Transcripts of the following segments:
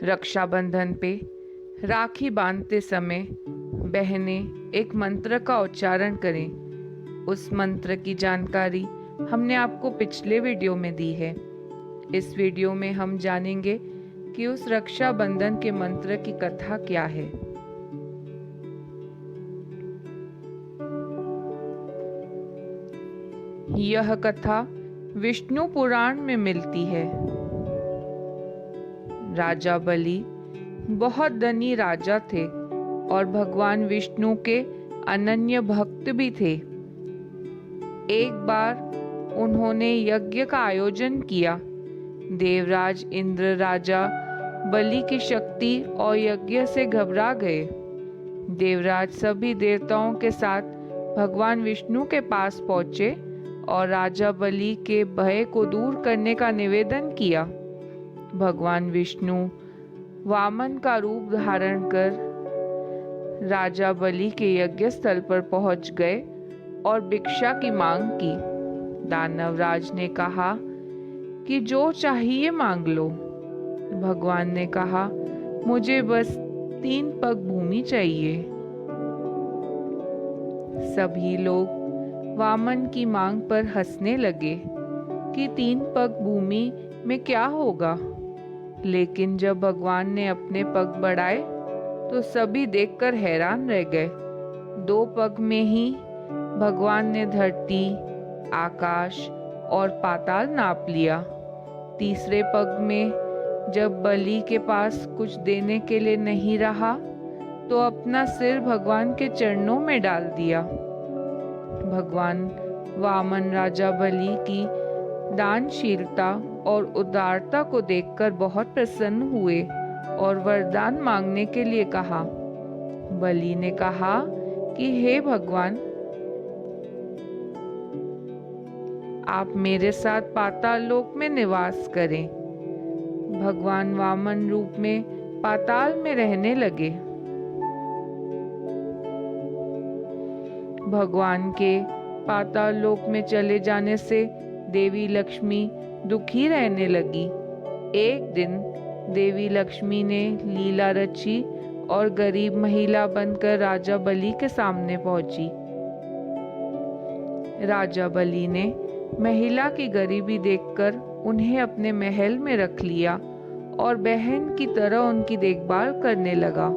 रक्षाबंधन पे राखी बांधते समय बहनें एक मंत्र का उच्चारण करें। उस मंत्र की जानकारी हमने आपको पिछले वीडियो में दी है। इस वीडियो में हम जानेंगे कि उस रक्षाबंधन के मंत्र की कथा क्या है। यह कथा विष्णु पुराण में मिलती है। राजा बलि बहुत धनी राजा थे और भगवान विष्णु के अनन्य भक्त भी थे। एक बार उन्होंने यज्ञ का आयोजन किया। देवराज इंद्र राजा बलि की शक्ति और यज्ञ से घबरा गए। देवराज सभी देवताओं के साथ भगवान विष्णु के पास पहुंचे और राजा बलि के भय को दूर करने का निवेदन किया। भगवान विष्णु वामन का रूप धारण कर राजा बलि के यज्ञ स्थल पर पहुंच गए और भिक्षा की मांग की। दानवराज ने कहा कि जो चाहिए मांग लो। भगवान ने कहा, मुझे बस 3 पग भूमि चाहिए। सभी लोग वामन की मांग पर हंसने लगे कि 3 पग भूमि में क्या होगा। लेकिन जब भगवान ने अपने पग बढ़ाए तो सभी देखकर हैरान रह गए। 2 पग में ही भगवान ने धरती, आकाश और पाताल नाप लिया। तीसरे पग में जब बलि के पास कुछ देने के लिए नहीं रहा तो अपना सिर भगवान के चरणों में डाल दिया। भगवान वामन राजा बलि की दानशीलता और उदारता को देखकर बहुत प्रसन्न हुए और वरदान मांगने के लिए कहा। बलि ने कहा कि हे भगवान, आप मेरे साथ पाताल लोक में निवास करें। भगवान वामन रूप में पाताल में रहने लगे। भगवान के पाताल लोक में चले जाने से देवी लक्ष्मी दुखी रहने लगी। एक दिन देवी लक्ष्मी ने लीला रची और गरीब महिला बनकर राजा बलि के सामने पहुंची। राजा बलि ने महिला की गरीबी देखकर उन्हें अपने महल में रख लिया और बहन की तरह उनकी देखभाल करने लगा।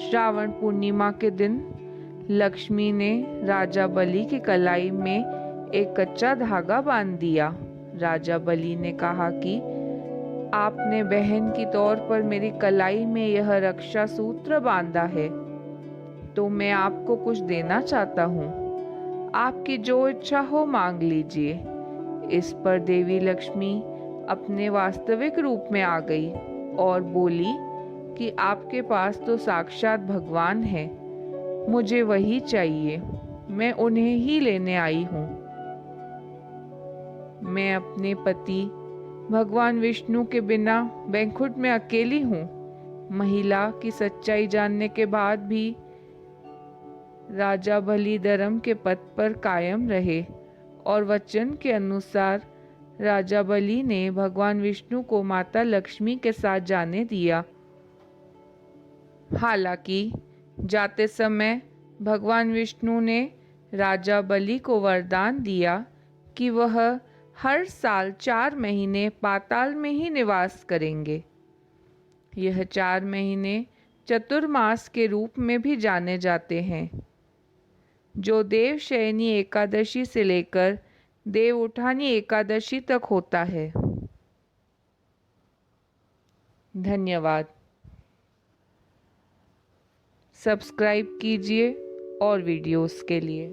श्रावण पूर्णिमा के दिन लक्ष्मी ने राजा बलि की कलाई में एक कच्चा धागा बांध दिया। राजा बलि ने कहा कि आपने बहन की तौर पर मेरी कलाई में यह रक्षा सूत्र बांधा है, तो मैं आपको कुछ देना चाहता हूँ। आपकी जो इच्छा हो मांग लीजिए। इस पर देवी लक्ष्मी अपने वास्तविक रूप में आ गई और बोली कि आपके पास तो साक्षात भगवान है, मुझे वही चाहिए, मैं उन्हें ही लेने आई हूँ। मैं अपने पति भगवान विष्णु के बिना बैकुंठ में अकेली हूँ। महिला की सच्चाई जानने के बाद भी राजा बलि धर्म के पथ पर कायम रहे और वचन के अनुसार राजा बलि ने भगवान विष्णु को माता लक्ष्मी के साथ जाने दिया। हालांकि जाते समय भगवान विष्णु ने राजा बलि को वरदान दिया कि वह हर साल 4 महीने पाताल में ही निवास करेंगे। यह 4 महीने चतुर्मास के रूप में भी जाने जाते हैं, जो देवशयनी एकादशी से लेकर देव उठानी एकादशी तक होता है। धन्यवाद। सब्सक्राइब कीजिए और वीडियोस के लिए।